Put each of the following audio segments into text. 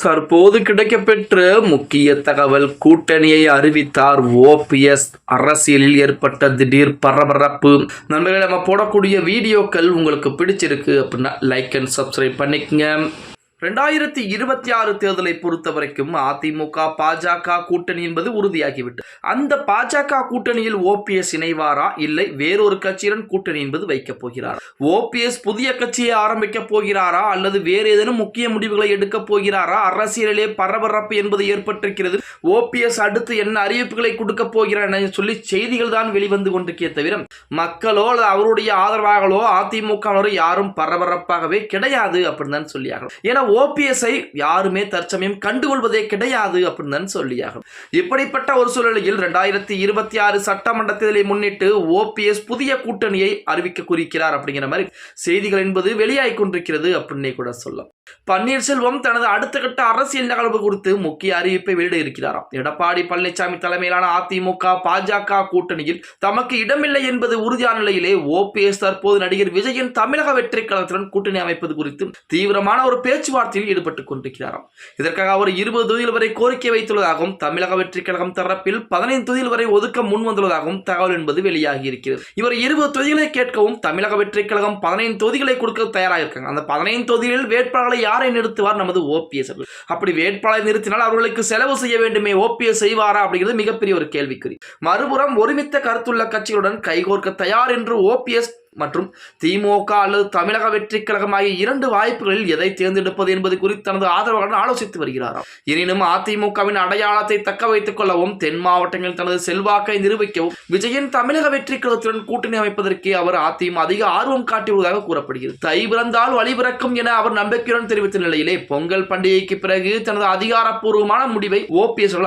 தற்போது கிடைக்கப்பெற்ற முக்கிய தகவல், கூட்டணியை அறிவித்தார் ஓபிஎஸ். அரசியலில் ஏற்பட்ட திடீர் பரபரப்பு. நண்பர்களே, நம்ம போடக்கூடிய வீடியோக்கள் உங்களுக்கு பிடிச்சிருக்கு அப்படின்னா லைக் அண்ட் சப்ஸ்கிரைப் பண்ணிக்கங்க. 2026 தேர்தலை பொறுத்த வரைக்கும் அதிமுக பாஜக கூட்டணி என்பது உறுதியாகிவிட்டு, அந்த பாஜக கூட்டணியில் ஓபிஎஸ் இணைவாரா இல்லை வேறொரு கட்சியுடன் கூட்டணி என்பது வைக்கப் போகிறாரா? ஓபிஎஸ் புதிய கட்சியை ஆரம்பிக்க போகிறாரா அல்லது வேறு ஏதேனும் முக்கிய முடிவுகளை எடுக்க போகிறாரா? அரசியலிலே பரபரப்பு என்பது ஏற்பட்டிருக்கிறது. ஓபிஎஸ் அடுத்து என்ன அறிவிப்புகளை கொடுக்க போகிறார் என சொல்லி செய்திகள் தான் வெளிவந்து கொண்டிருக்கே தவிர, மக்களோ அல்லது அவருடைய ஆதரவாளர்களோ அதிமுகவினரோ யாரும் பரபரப்பாகவே கிடையாது அப்படின்னு தான் சொல்லியாகும். ஏன்னா ஓபிஎஸ்ஐ யாருமே தற்சமயம் கண்டுகொள்வதே கிடையாது அப்படின்னு தான் சொல்லியாகும். இப்படிப்பட்ட ஒரு சூழலில் 2026 சட்டமன்ற தேர்தலை முன்னிட்டு ஓபிஎஸ் புதிய கூட்டணியை அறிவிக்க குறிக்கிறார் அப்படிங்கிற மாதிரி செய்திகள் என்பது வெளியாகி கொண்டிருக்கிறது அப்படின்னே கூட சொல்லலாம். பன்னீர்செல்வம் தனது அடுத்த கட்ட அரசியல் நகர்வு குறித்து முக்கிய அறிவிப்பை வெளியிட இருக்கிறாராம். எடப்பாடி பழனிசாமி தலைமையிலான அதிமுக பாஜக கூட்டணியில் தமக்கு இடமில்லை என்பது உறுதியான நிலையிலே ஓபிஎஸ் தற்போது நடிகர் விஜயின் தமிழக வெற்றி கழகத்துடன் கூட்டணி அமைப்பது குறித்து தீவிரமான ஒரு பேச்சுவார்த்தையில் ஈடுபட்டுக் கொண்டிருக்கிறாராம். இதற்காக அவர் 20 தொகுதிகள் வரை கோரிக்கை வைத்துள்ளதாகவும் தமிழக வெற்றி கழகம் தரப்பில் 15 தொகுதிகள் வரை ஒதுக்க முன் வந்துள்ளதாகவும் தகவல் என்பது வெளியாகி இருக்கிறது. இவர் 20 தொகுதிகளை கேட்கவும் தமிழக வெற்றி கழகம் 15 தொகுதிகளை கொடுக்க தயாராக இருக்காங்க. அந்த 15 தொகுதிகளில் வேட்பாளர்களை யாரை நிறுத்துவார் நமது ஓபிஎஸ்? அப்படி வேட்பாளரை நிறுத்தினால் அவர்களுக்கு செலவு செய்ய வேண்டுமே, ஓபிஎஸ் செய்வாரா அப்படிங்கிறது மிகப்பெரிய ஒரு கேள்விக்குறி. மறுபுறம் ஒருமித்த கருத்துள்ள கட்சிகளுடன் கைகோர்க்க தயார் என்று ஓபிஎஸ் மற்றும் திமுக அல்லது தமிழக வெற்றி கழகம் ஆகிய 2 வாய்ப்புகளில் எதை தேர்ந்தெடுப்பது என்பது குறித்து தனது ஆதரவாளர்கள் ஆலோசித்து வருகிறாராம். எனினும் அதிமுகவின் அடையாளத்தை தக்க வைத்துக் கொள்ளவும் தென் மாவட்டங்களில் தனது செல்வாக்கை நிரூபிக்கவும் விஜயின் தமிழக வெற்றி கழகத்துடன் கூட்டணி அமைப்பதற்கு அவர் அதிக ஆர்வம் காட்டியுள்ளதாக கூறப்படுகிறது. தை பிறந்தால் வழி பிறக்கும் என அவர் நம்பிக்கையுடன் தெரிவித்த நிலையிலே பொங்கல் பண்டிகைக்கு பிறகு தனது அதிகாரப்பூர்வமான முடிவை ஓபிஎஸ்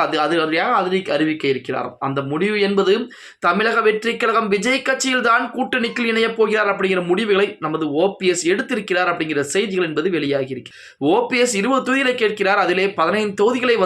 அறிவிக்க இருக்கிறார். அந்த முடிவு என்பது தமிழக வெற்றி கழகம் விஜய் கட்சியில் தான் கூட்டணிக்கு இணைய போகிறார் அப்படிங்கிற முடிவுகளை நமது ஓபிஎஸ் எடுத்திருக்கிறார் அப்படிங்கிற செய்திகள் என்பது வெளியாகி இருக்கு. ஓபிஎஸ் 20 தொகுதிகளை கேட்கிறார். அதிலே 15 தொகுதிகளை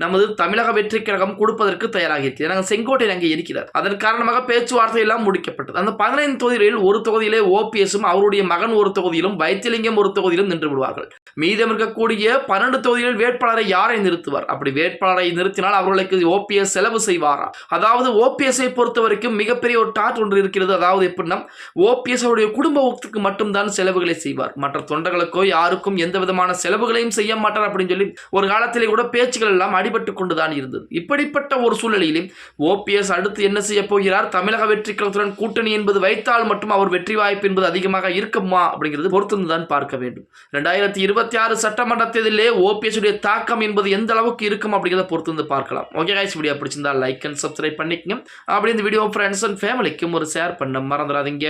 நமது தமிழக வெற்றி கழகம் கொடுப்பதற்கு தயாராக இருக்கிறார். செங்கோட்டையில் அங்கே இருக்கிறார். அதன் காரணமாக பேச்சுவார்த்தை எல்லாம் முடிக்கப்பட்டது. அந்த 15 தொகுதிகளில் ஒரு தொகுதியிலே ஓபிஎஸும் அவருடைய மகன் ஒரு தொகுதியிலும் வைத்திலிங்கம் ஒரு தொகுதியிலும் நின்று விடுவார்கள். மீதம் இருக்கக்கூடிய 12 தொகுதிகளில் வேட்பாளரை யாரை நிறுத்துவார்? அப்படி வேட்பாளரை நிறுத்தினால் அவர்களுக்கு ஓபிஎஸ் செலவு செய்வாரா? அதாவது ஓபிஎஸ்ஐ பொறுத்த வரைக்கும் மிகப்பெரிய ஒரு டாட் ஒன்று இருக்கிறது. அதாவது எப்படின்னா, ஓபிஎஸ் அவருடைய குடும்பத்துக்கு மட்டும்தான் செலவுகளை செய்வார். மற்ற தொண்டர்களுக்கோ யாருக்கும் எந்த விதமான செலவுகளையும் செய்ய மாட்டார் அப்படின்னு சொல்லி ஒரு காலத்திலே கூட பேச்சுகள் எல்லாம் அடிபட்டு கொண்டுதான் இருந்தது. இப்படிப்பட்ட ஒரு சூழ்நிலையிலும் ஓபிஎஸ் அடுத்து என்ன செய்ய போகிறார்? தமிழக வெற்றி கழகத்துடன் கூட்டணி என்பது வைத்தால் மட்டும் அவர் வெற்றி வாய்ப்பு என்பது அதிகமாக இருக்குமா அப்படிங்கிறது பொறுத்துதான் பார்க்க வேண்டும். 2026 சட்டமன்ற தேர்தலிலே ஓபிஎஸ் உடைய தாக்கம் என்பது எந்த அளவுக்கு இருக்கும் அப்படிங்கிறத பொறுத்து பார்க்கலாம். ஓகே गाइस, வீடியோ பிடிச்சிருந்தா லைக் அண்ட் சப்ஸ்கிரைப் பண்ணிக்கங்க. அப்படி இந்த வீடியோ ஃப்ரெண்ட்ஸ் அண்ட் ஃபேமிலிக்கும் ஒரு ஷேர் பண்ண மறந்துடாதீங்க.